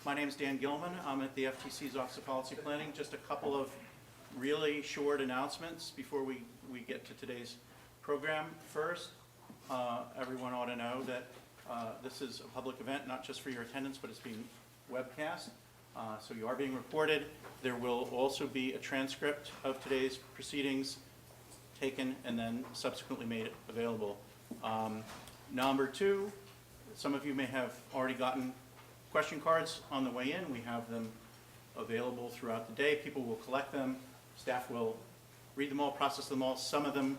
My name is Dan Gilman. I'm at the FTC's Office of Policy Planning. Just a couple of really short announcements before we get to today's program. First, everyone ought to know that this is a public event, not just for your attendance, but it's being webcast. So you are being recorded. There will also be a transcript of today's proceedings taken and then subsequently made available. Number two, some of you may have already gotten question cards on the way in. We have them available throughout the day. People will collect them. Staff will read them all, process them all. Some of them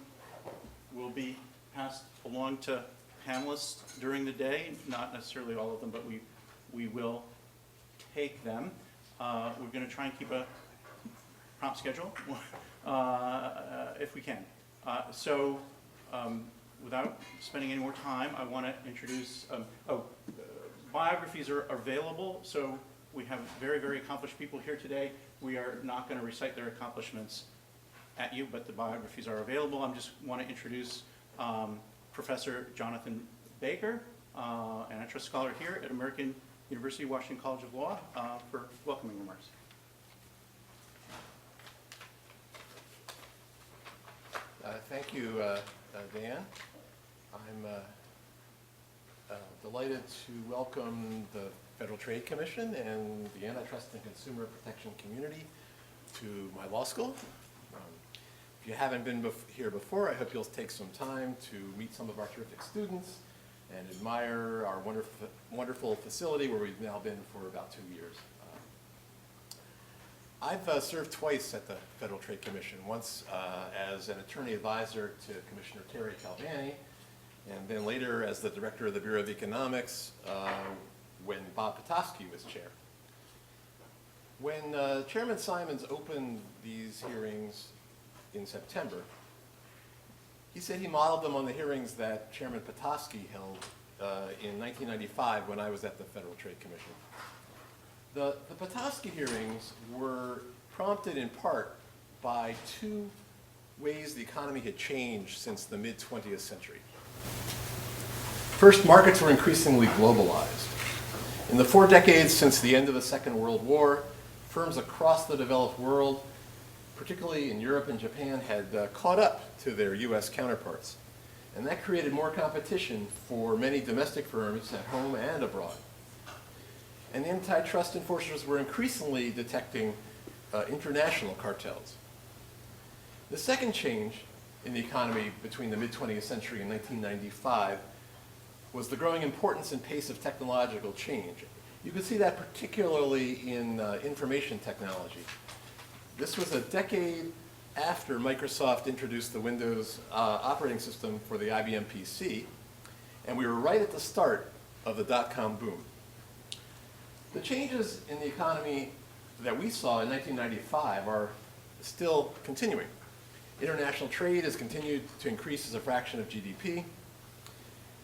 will be passed along to panelists during the day. Not necessarily all of them, but we will take them. We're going to try and keep a prompt schedule if we can. Without spending any more time, I want to introduce, biographies are available, so we have very, very accomplished people here today. We are not going to recite their accomplishments at you, but the biographies are available. I just want to introduce Professor Jonathan Baker, an antitrust scholar here at American University Washington College of Law, for welcoming remarks. Thank you, Dan. I'm delighted to welcome the Federal Trade Commission and the antitrust and consumer protection community to my law school. If you haven't been here before, I hope you'll take some time to meet some of our terrific students and admire our wonderful facility where we've now been for about 2 years. I've served twice at the Federal Trade Commission, once as an attorney advisor to Commissioner Terry Calvani, and then later as the director of the Bureau of Economics when Bob Petoskey was chair. When Chairman Simons opened these hearings in September, he said he modeled them on the hearings that Chairman Petoskey held in 1995 when I was at the Federal Trade Commission. The Petoskey hearings were prompted in part by two ways the economy had changed since the mid-20th century. First, markets were increasingly globalized. In the 4 decades since the end of the Second World War, firms across the developed world, particularly in Europe and Japan, had caught up to their US counterparts. And that created more competition for many domestic firms at home and abroad. And antitrust enforcers were increasingly detecting international cartels. The second change in the economy between the mid-20th century and 1995 was the growing importance and pace of technological change. You could see that particularly in information technology. This was a decade after Microsoft introduced the Windows operating system for the IBM PC, and we were right at the start of the dot-com boom. The changes in the economy that we saw in 1995 are still continuing. International trade has continued to increase as a fraction of GDP.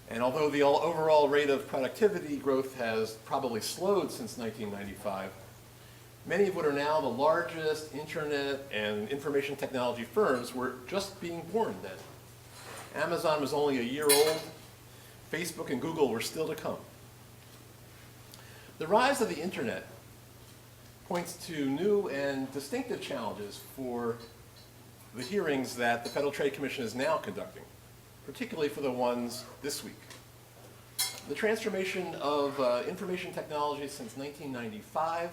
And although the overall rate of productivity growth has probably slowed since 1995, many of what are now the largest internet and information technology firms were just being born then. Amazon was only a year old. Facebook and Google were still to come. The rise of the internet points to new and distinctive challenges for the hearings that the Federal Trade Commission is now conducting, particularly for the ones this week. The transformation of information technology since 1995,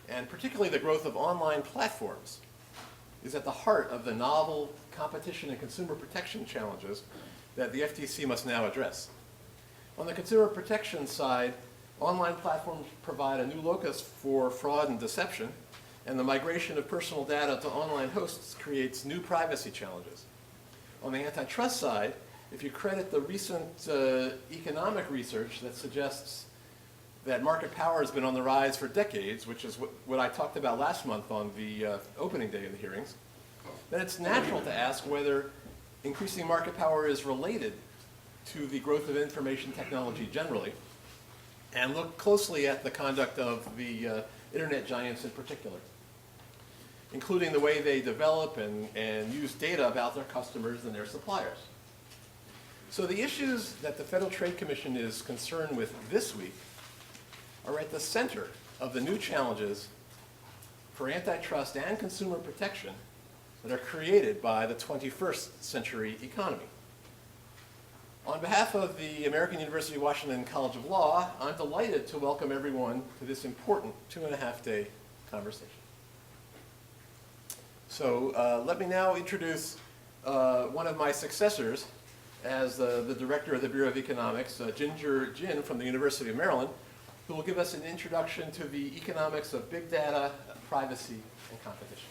and particularly the growth of online platforms, is at the heart of the novel competition and consumer protection challenges that the FTC must now address. On the consumer protection side, online platforms provide a new locus for fraud and deception, and the migration of personal data to online hosts creates new privacy challenges. On the antitrust side, if you credit the recent economic research that suggests that market power has been on the rise for decades, which is what I talked about last month on the opening day of the hearings, then it's natural to ask whether increasing market power is related to the growth of information technology generally, and look closely at the conduct of the internet giants in particular, including the way they develop and use data about their customers and their suppliers. So the issues that the Federal Trade Commission is concerned with this week are at the center of the new challenges for antitrust and consumer protection that are created by the 21st century economy. On behalf of the American University Washington College of Law, I'm delighted to welcome everyone to this important 2.5-day conversation. So let me now introduce one of my successors as the director of the Bureau of Economics, Ginger Jin from the University of Maryland, who will give us an introduction to the economics of big data, privacy, and competition.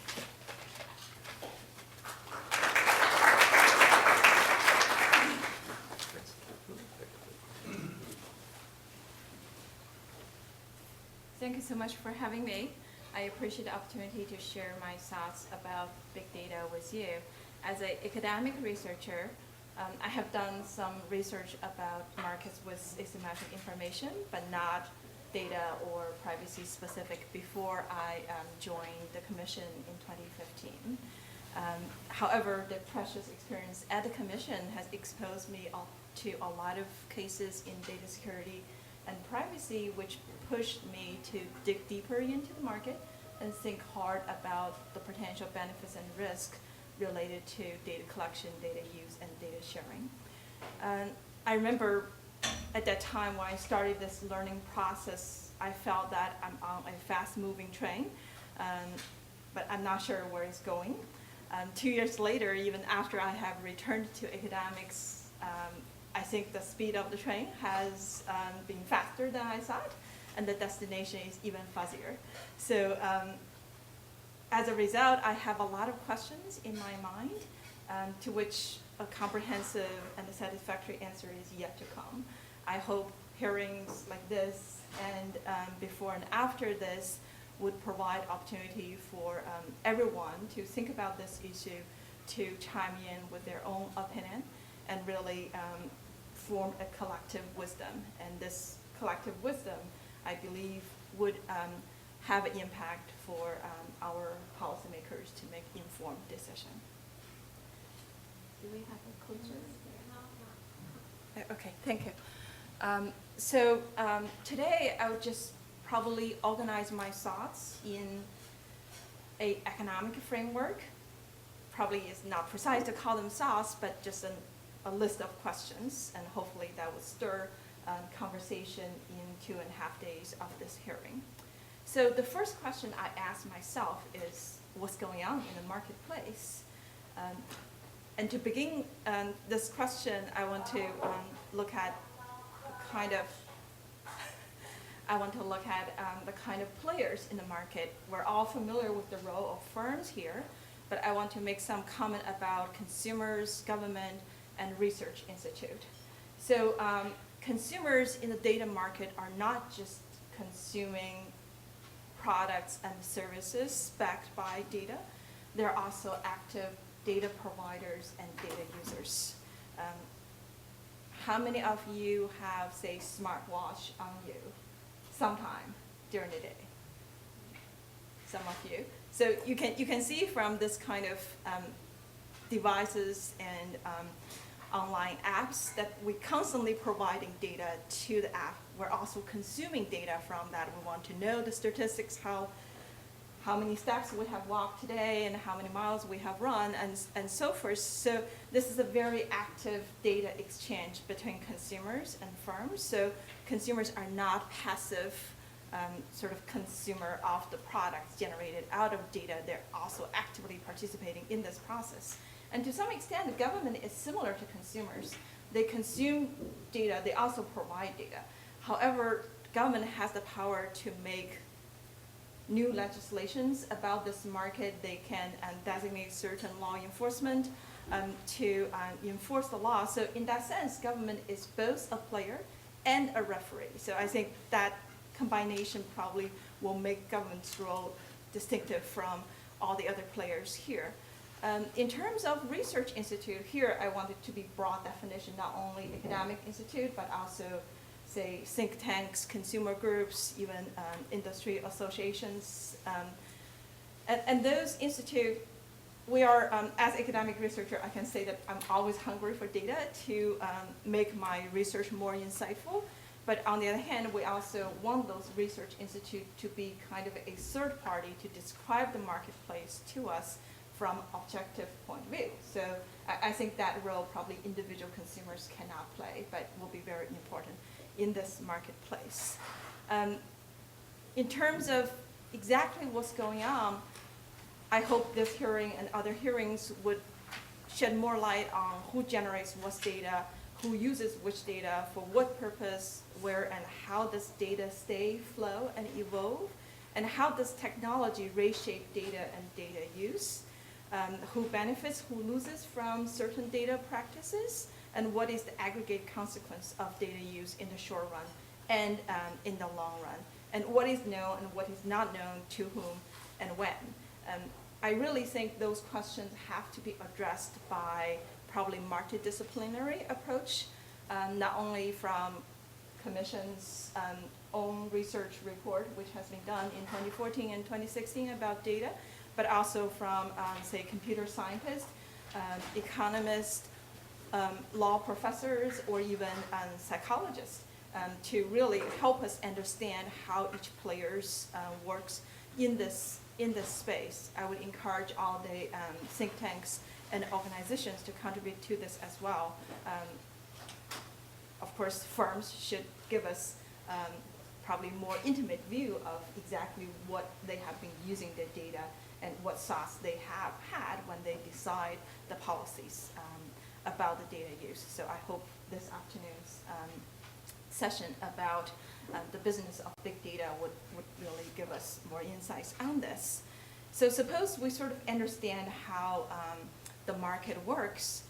Thank you so much for having me. I appreciate the opportunity to share my thoughts about big data with you. As an academic researcher, I have done some research about markets with asymmetric information, but not data or privacy specific before I joined the commission in 2015. However, the precious experience at the commission has exposed me to a lot of cases in data security and privacy, which pushed me to dig deeper into the market and think hard about the potential benefits and risk related to data collection, data use, and data sharing. I remember at that time when I started this learning process, I felt that I'm on a fast-moving train, but I'm not sure where it's going. 2 years later, even after I have returned to academics, I think the speed of the train has been faster than I thought, and the destination is even fuzzier. So as a result, I have a lot of questions in my mind, to which a comprehensive and a satisfactory answer is yet to come. I hope hearings like this and before and after this would provide opportunity for everyone to think about this issue, to chime in with their own opinion, and really form a collective wisdom. And this collective wisdom, I believe, would have an impact for our policymakers to make informed decisions. Do we have a closer? Okay, thank you. So today I would just probably organize my thoughts in an economic framework. Probably is not precise to call them thoughts, but just a list of questions, and hopefully that will stir conversation in 2.5 days of this hearing. So the first question I ask myself is, what's going on in the marketplace? And to begin this question, I want to look at the kind of players in the market. We're all familiar with the role of firms here, but I want to make some comment about consumers, government, and research institute. So consumers in the data market are not just consuming products and services backed by data. They're also active data providers and data users. How many of you have, say, smartwatch on you sometime during the day? Some of you. So you can see from this kind of devices and online apps that we're constantly providing data to the app. We're also consuming data from that. We want to know the statistics, how many steps we have walked today and how many miles we have run, and so forth. So this is a very active data exchange between consumers and firms. So consumers are not passive sort of consumer of the products generated out of data. They're also actively participating in this process. And to some extent, the government is similar to consumers. They consume data, they also provide data. However, government has the power to make new legislations about this market. They can designate certain law enforcement to enforce the law. So in that sense, government is both a player and a referee. So I think that combination probably will make government's role distinctive from all the other players here. In terms of research institute, here I want it to be broad definition, not only academic institute, but also, say, think tanks, consumer groups, even industry associations. And those institutes, we are, as academic researcher, I can say that I'm always hungry for data to make my research more insightful. But on the other hand, we also want those research institutes to be kind of a third party to describe the marketplace to us from objective point of view. So I think that role probably individual consumers cannot play, but will be very important in this marketplace. In terms of exactly what's going on, I hope this hearing and other hearings would shed more light on who generates what data, who uses which data, for what purpose, where and how does data stay, flow, and evolve, and how does technology reshape data and data use, who benefits, who loses from certain data practices, and what is the aggregate consequence of data use in the short run and in the long run, and what is known and what is not known to whom and when. I really think those questions have to be addressed by probably multidisciplinary approach, not only from Commission's own research report, which has been done in 2014 and 2016 about data, but also from, say, computer scientists, economists, law professors, or even psychologists, to really help us understand how each player works in this space. I would encourage all the think tanks and organizations to contribute to this as well. Of course, firms should give us probably more intimate view of exactly what they have been using their data and what thoughts they have had when they decide the policies about the data use. So I hope this afternoon's session about the business of big data would really give us more insights on this. So suppose we sort of understand how the market works,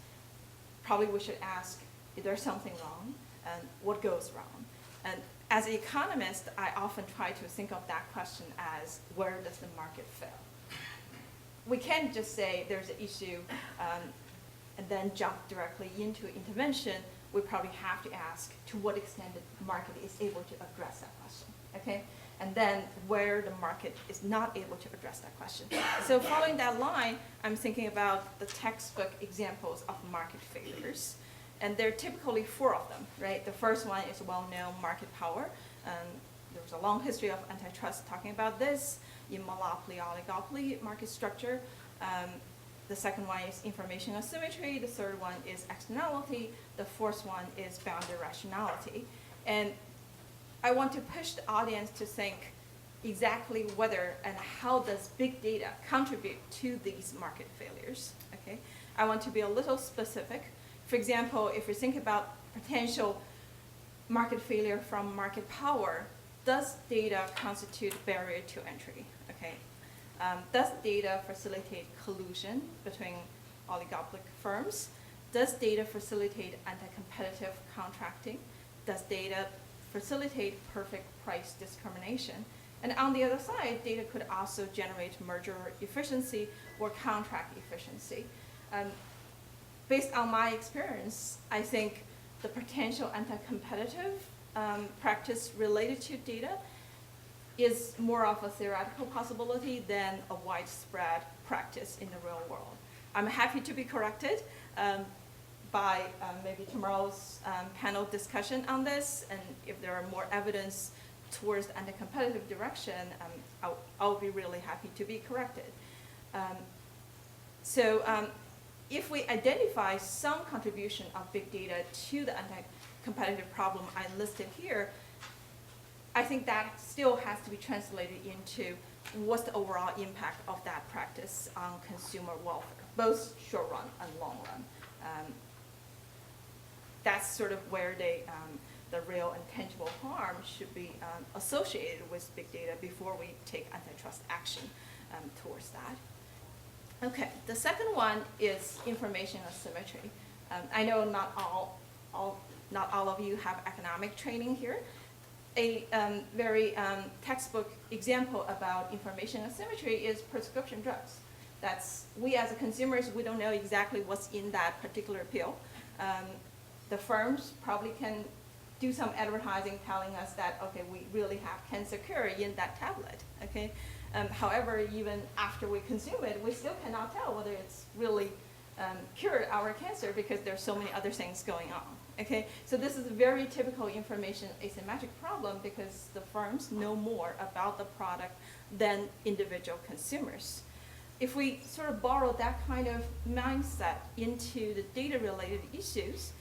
probably we should ask, is there something wrong, and what goes wrong? And as an economist, I often try to think of that question as, where does the market fail? We can't just say there's an issue and then jump directly into intervention. We probably have to ask to what extent the market is able to address that question, okay? And then where the market is not able to address that question. So following that line, I'm thinking about the textbook examples of market failures. And there are typically 4 of them, right? The first one is well-known market power. There's a long history of antitrust talking about this in monopoly, oligopoly market structure. The second one is information asymmetry. The third one is externality. The fourth one is boundary rationality. And I want to push the audience to think exactly whether and how does big data contribute to these market failures, okay? I want to be a little specific. For example, if we think about potential market failure from market power, does data constitute barrier to entry, okay? Does data facilitate collusion between oligopoly firms? Does data facilitate anti-competitive contracting? Does data facilitate perfect price discrimination? And on the other side, data could also generate merger efficiency or contract efficiency. Based on my experience, I think the potential anti-competitive practice related to data is more of a theoretical possibility than a widespread practice in the real world. I'm happy to be corrected by maybe tomorrow's panel discussion on this, and if there are more evidence towards the anti-competitive direction, I'll be really happy to be corrected. If we identify some contribution of big data to the anti-competitive problem I listed here, I think that still has to be translated into what's the overall impact of that practice on consumer welfare, both short run and long run. That's sort of where the real and tangible harm should be associated with big data before we take antitrust action towards that. Okay, the second one is information asymmetry. I know not all of you have economic training here. A very textbook example about information asymmetry is prescription drugs. We as consumers, we don't know exactly what's in that particular pill. The firms probably can do some advertising telling us that, okay, we really have cancer cure in that tablet, okay? However, even after we consume it, we still cannot tell whether it's really cured our cancer because there's so many other things going on, Okay, so this is a very typical information asymmetric problem because the firms know more about the product than individual consumers. If we sort of borrow that kind of mindset into the data-related issues,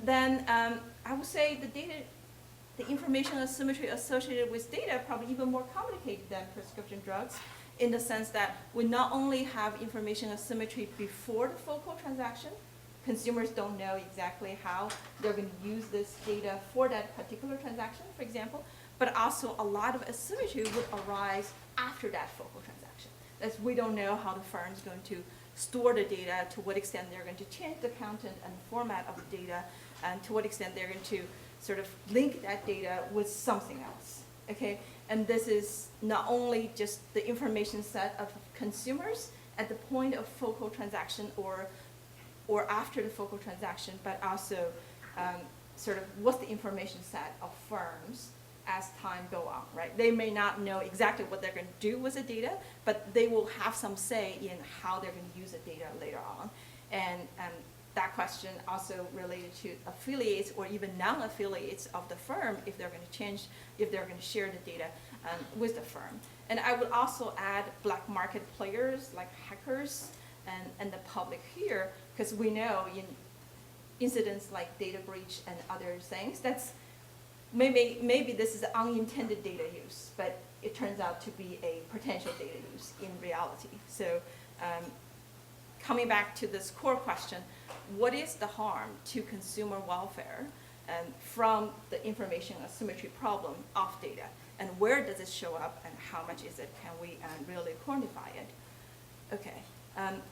then I would say the information asymmetry associated with data probably even more complicated than prescription drugs, in the sense that we not only have information asymmetry before the focal transaction, consumers don't know exactly how they're going to use this data for that particular transaction, for example, but also a lot of asymmetry would arise after that focal transaction. That's, we don't know how the firm is going to store the data, to what extent they're going to change the content and format of the data, and to what extent they're going to sort of link that data with something else, okay? And this is not only just the information set of consumers at the point of focal transaction or after the focal transaction, but also sort of what's the information set of firms as time go on, right? They may not know exactly what they're going to do with the data, but they will have some say in how they're going to use the data later on. And that question also related to affiliates or even non-affiliates of the firm, if they're going to change, if they're going to share the data with the firm. And I would also add black market players like hackers and the public here, because we know in incidents like data breach and other things, that's maybe this is unintended data use, but it turns out to be a potential data use in reality. So coming back to this core question, what is the harm to consumer welfare from the information asymmetry problem of data? And where does it show up and how much is it? Can we really quantify it? Okay.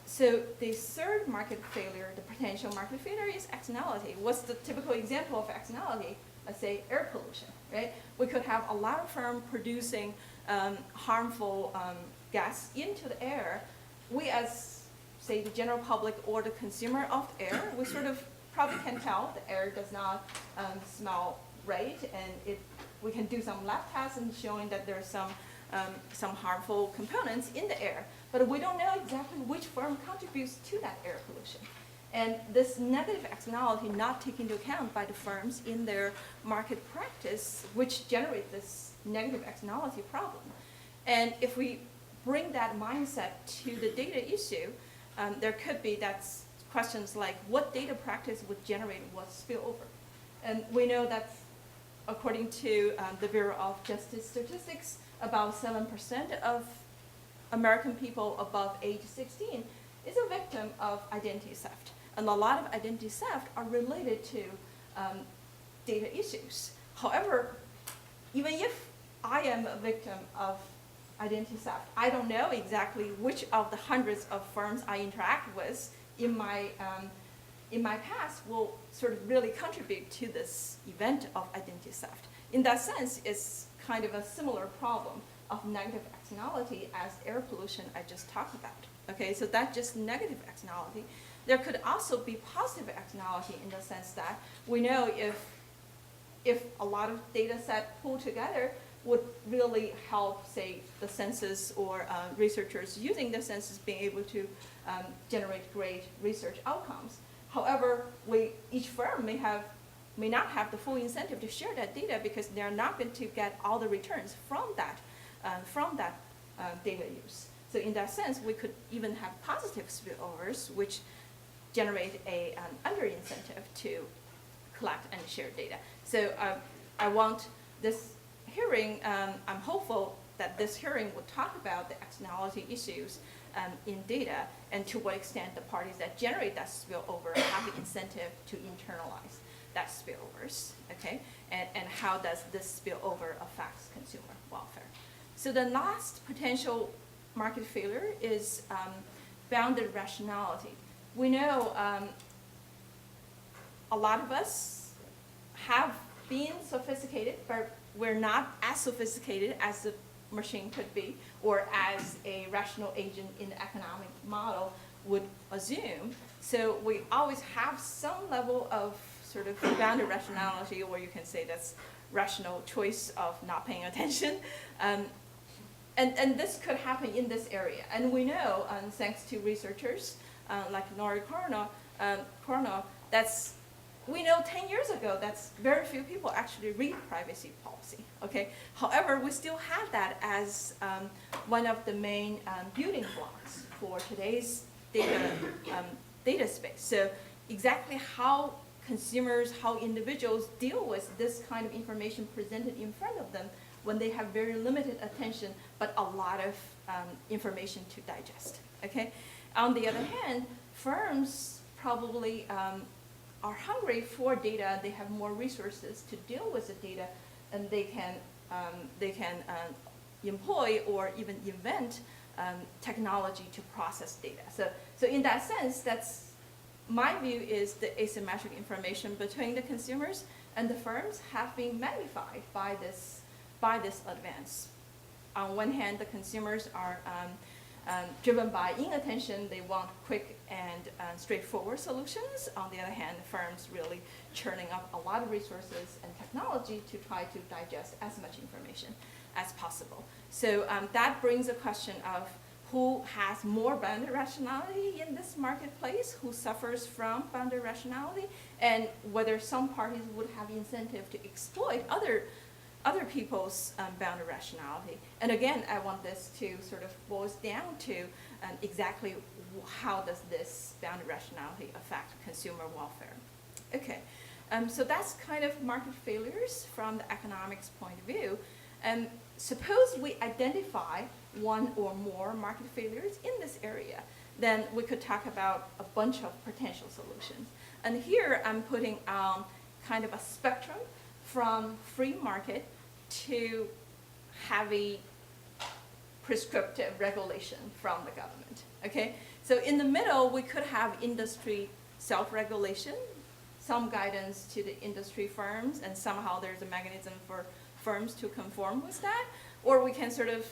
So the third market failure, the potential market failure, is externality. What's the typical example of externality? Let's say air pollution, right? We could have a lot of firms producing harmful gas into the air. We as, say, the general public or the consumer of the air, we sort of probably can tell the air does not smell right, and we can do some lab tests and showing that there's some harmful components in the air, but we don't know exactly which firm contributes to that air pollution. And this negative externality not taken into account by the firms in their market practice, which generate this negative externality problem. And if we bring that mindset to the data issue, there could be questions like what data practice would generate what spillover. And we know that according to the Bureau of Justice Statistics, about 7% of American people above age 16 is a victim of identity theft. And a lot of identity theft are related to data issues. However, even if I am a victim of identity theft, I don't know exactly which of the hundreds of firms I interact with in my past will sort of really contribute to this event of identity theft. In that sense, it's kind of a similar problem of negative externality as air pollution I just talked about. Okay, so that's just negative externality. There could also be positive externality in the sense that we know if a lot of data set pulled together would really help, say, the census or researchers using the census being able to generate great research outcomes. However, each firm may not have the full incentive to share that data because they're not going to get all the returns from that data use. So in that sense, we could even have positive spillovers, which generate an under incentive to collect and share data. So I want this hearing, I'm hopeful that this hearing will talk about the externality issues in data and to what extent the parties that generate that spillover have the incentive to internalize that spillovers, okay? And how does this spillover affect consumer welfare? So the last potential market failure is bounded rationality. We know a lot of us have been sophisticated, but we're not as sophisticated as the machine could be, or as a rational agent in the economic model would assume. So we always have some level of sort of bounded rationality, or you can say that's rational choice of not paying attention. And this could happen in this area. And we know, thanks to researchers like Nori Korno, that's we know 10 years ago that's very few people actually read privacy policy, okay? However, we still have that as one of the main building blocks for today's data space. So exactly how consumers, how individuals deal with this kind of information presented in front of them when they have very limited attention, but a lot of information to digest, okay? On the other hand, firms probably are hungry for data. They have more resources to deal with the data, and they can employ or even invent technology to process data. So in that sense, that's my view is the asymmetric information between the consumers and the firms have been magnified by this advance. On one hand, the consumers are driven by inattention. They want quick and straightforward solutions. On the other hand, the firms really churning up a lot of resources and technology to try to digest as much information as possible. So that brings a question of who has more boundary rationality in this marketplace, who suffers from boundary rationality, and whether some parties would have incentive to exploit other people's boundary rationality. And again, I want this to sort of boils down to exactly how does this boundary rationality affect consumer welfare. Okay, so that's kind of market failures from the economics point of view. And suppose we identify one or more market failures in this area, then we could talk about a bunch of potential solutions. And here I'm putting kind of a spectrum from free market to heavy prescriptive regulation from the government, okay? So in the middle, we could have industry self-regulation, some guidance to the industry firms, and somehow there's a mechanism for firms to conform with that, or we can sort of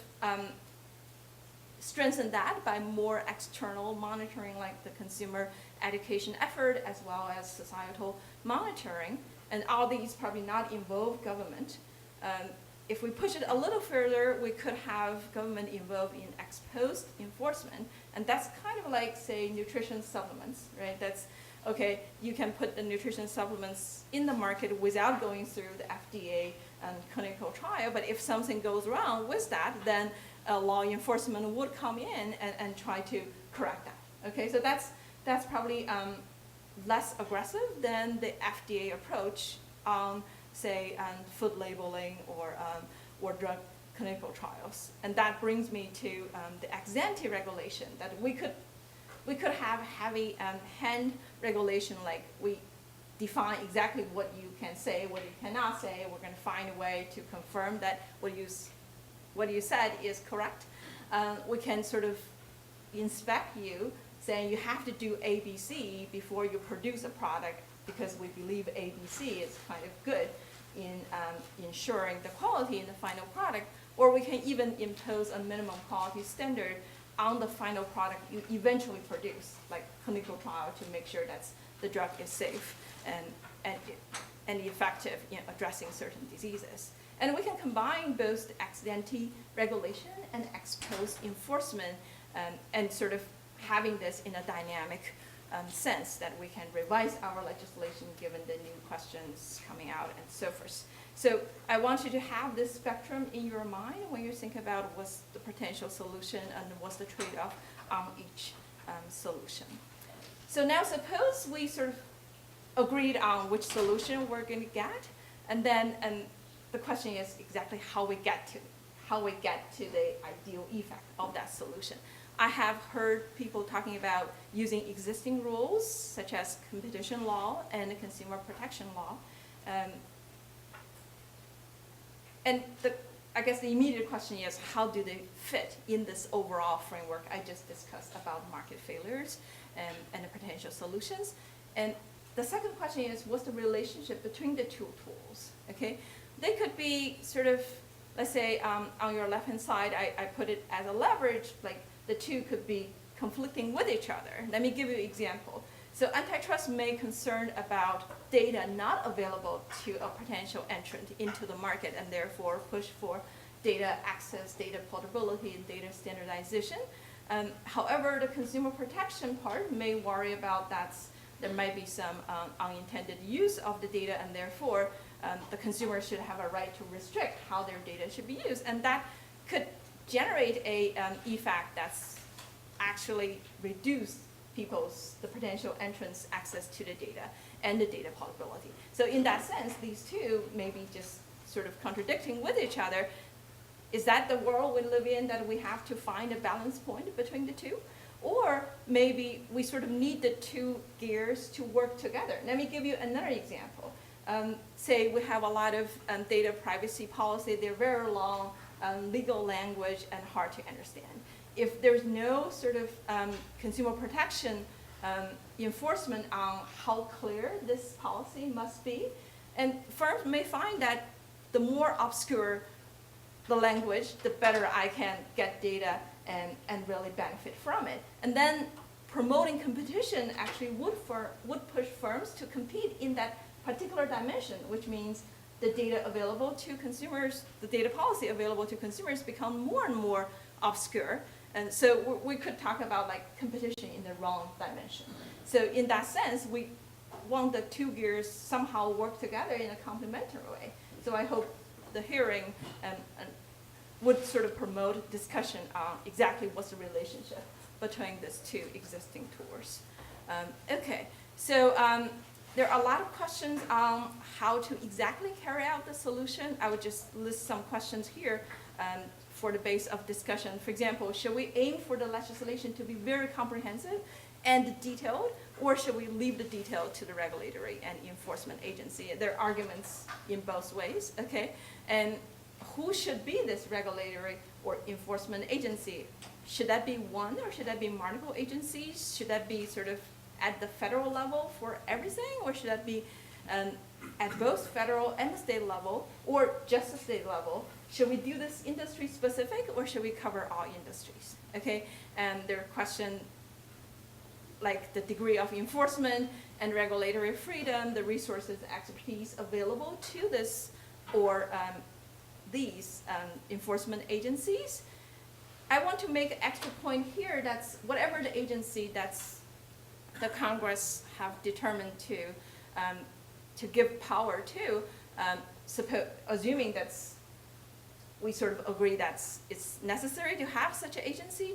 strengthen that by more external monitoring, like the consumer education effort, as well as societal monitoring, and all these probably not involve government. If we push it a little further, we could have government involved in ex post enforcement, and that's kind of like, say, nutrition supplements, right? That's, okay, you can put the nutrition supplements in the market without going through the FDA and clinical trial, but if something goes wrong with that, then law enforcement would come in and try to correct that, okay? So that's probably less aggressive than the FDA approach on, say, food labeling or drug clinical trials. And that brings me to the ex ante regulation, that we could have heavy hand regulation, like we define exactly what you can say, what you cannot say. We're going to find a way to confirm that what you said is correct. We can sort of inspect you, saying you have to do ABC before you produce a product, because we believe ABC is kind of good in ensuring the quality in the final product. Or we can even impose a minimum quality standard on the final product you eventually produce, like clinical trial, to make sure that the drug is safe and effective in addressing certain diseases. And we can combine both the ex ante regulation and ex post enforcement, and sort of having this in a dynamic sense that we can revise our legislation given the new questions coming out and so forth. So I want you to have this spectrum in your mind when you think about what's the potential solution and what's the trade-off on each solution. So now suppose we sort of agreed on which solution we're going to get, and then the question is exactly how we get to the ideal effect of that solution. I have heard people talking about using existing rules, such as competition law and consumer protection law. And I guess the immediate question is, how do they fit in this overall framework I just discussed about market failures and the potential solutions? And the second question is, what's the relationship between the two tools, okay? They could be sort of, let's say on your left-hand side, I put it as a leverage, like the two could be conflicting with each other. Let me give you an example. So antitrust may concern about data not available to a potential entrant into the market, and therefore push for data access, data portability, and data standardization. However, the consumer protection part may worry about that's there might be some unintended use of the data, and therefore the consumer should have a right to restrict how their data should be used. And that could generate a effect that's actually reduce the potential entrance access to the data and the data portability. So in that sense, these two may be just sort of contradicting with each other. Is that the world we live in, that we have to find a balance point between the two? Or maybe we sort of need the two gears to work together. Let me give you another example. Say we have a lot of data privacy policy. They're very long, legal language, and hard to understand. If there's no sort of consumer protection enforcement on how clear this policy must be, and firms may find that the more obscure the language, the better I can get data and really benefit from it. And then promoting competition actually would push firms to compete in that particular dimension, which means the data available to consumers, the data policy available to consumers become more and more obscure. And so we could talk about like competition in the wrong dimension. So in that sense, we want the two gears somehow work together in a complementary way. So I hope the hearing would sort of promote discussion on exactly what's the relationship between these two existing tools. Okay, so there are a lot of questions on how to exactly carry out the solution. I would just list some questions here for the base of discussion. For example, should we aim for the legislation to be very comprehensive and detailed, or should we leave the detail to the regulatory and enforcement agency? There are arguments in both ways, okay? And who should be this regulatory or enforcement agency? Should that be one, or should that be multiple agencies? Should that be sort of at the federal level for everything, or should that be at both federal and state level, or just the state level? Should we do this industry specific, or should we cover all industries? Okay, and there are questions like the degree of enforcement and regulatory freedom, the resources, expertise available to this or these enforcement agencies. I want to make an extra point here that's whatever the agency that's the Congress have determined to give power to, assuming that's we sort of agree that it's necessary to have such an agency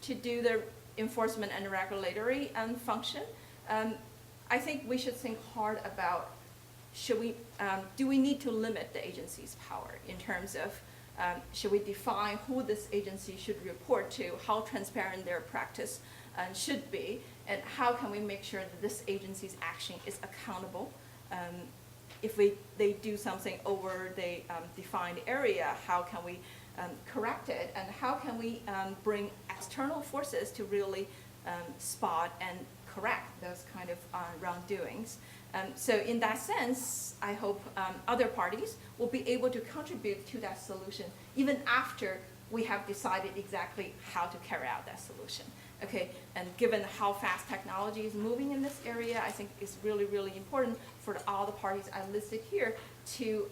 to do the enforcement and regulatory function. I think we should think hard about do we need to limit the agency's power in terms of should we define who this agency should report to, how transparent their practice should be, and how can we make sure that this agency's action is accountable? If they do something over the defined area, how can we correct it, and how can we bring external forces to really spot and correct those kind of wrongdoings? So in that sense, I hope other parties will be able to contribute to that solution even after we have decided exactly how to carry out that solution. Okay, and given how fast technology is moving in this area, I think it's really, really important for all the parties I listed here to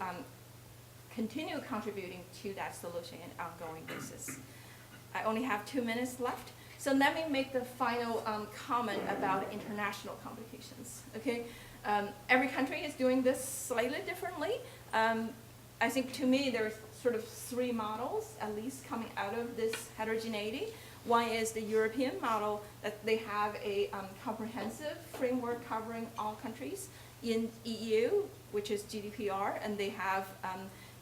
continue contributing to that solution on an ongoing basis. I only have 2 minutes left, so let me make the final comment about international complications. Okay, every country is doing this slightly differently. I think to me there's sort of 3 models at least coming out of this heterogeneity. One is the European model, that they have a comprehensive framework covering all countries in EU, which is GDPR, and they have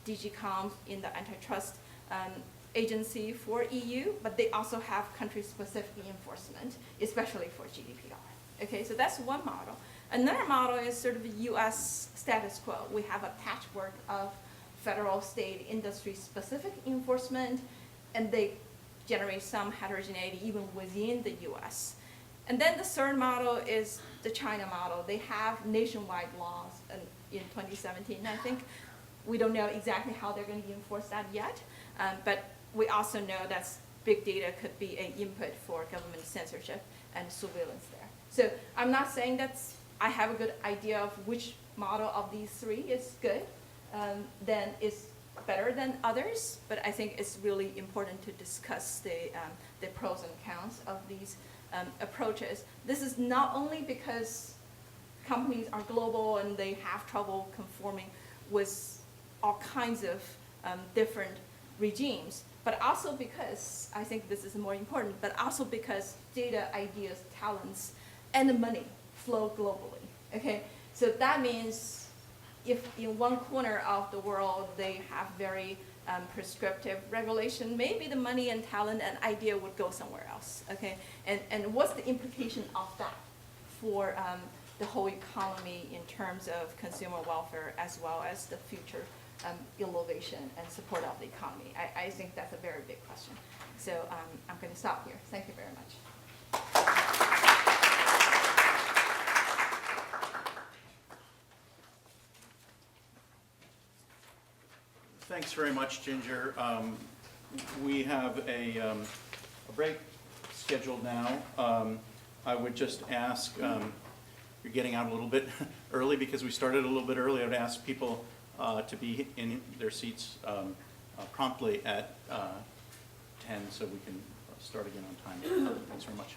DG Comp in the antitrust agency for EU, but they also have country-specific enforcement, especially for GDPR. Okay, so that's one model. Another model is sort of a US status quo. We have a patchwork of federal, state, industry-specific enforcement, and they generate some heterogeneity even within the US. And then the third model is the China model. They have nationwide laws in 2017. I think we don't know exactly how they're going to enforce that yet, but we also know that big data could be an input for government censorship and surveillance there. So I'm not saying that I have a good idea of which model of these 3 is good, then is better than others, but I think it's really important to discuss the pros and cons of these approaches. This is not only because companies are global and they have trouble conforming with all kinds of different regimes, but also because, I think this is more important, but also because data, ideas, talents, and money flow globally, okay? So that means if in one corner of the world they have very prescriptive regulation, maybe the money and talent and idea would go somewhere else, okay? And what's the implication of that for the whole economy in terms of consumer welfare as well as the future innovation and support of the economy? I think that's a very big question. So I'm going to stop here. Thank you very much. Thanks very much, Ginger. We have a break scheduled now. I would just ask, you're getting out a little bit early because we started a little bit early. I would ask people to be in their seats promptly at 10 so we can start again on time. Thanks very much.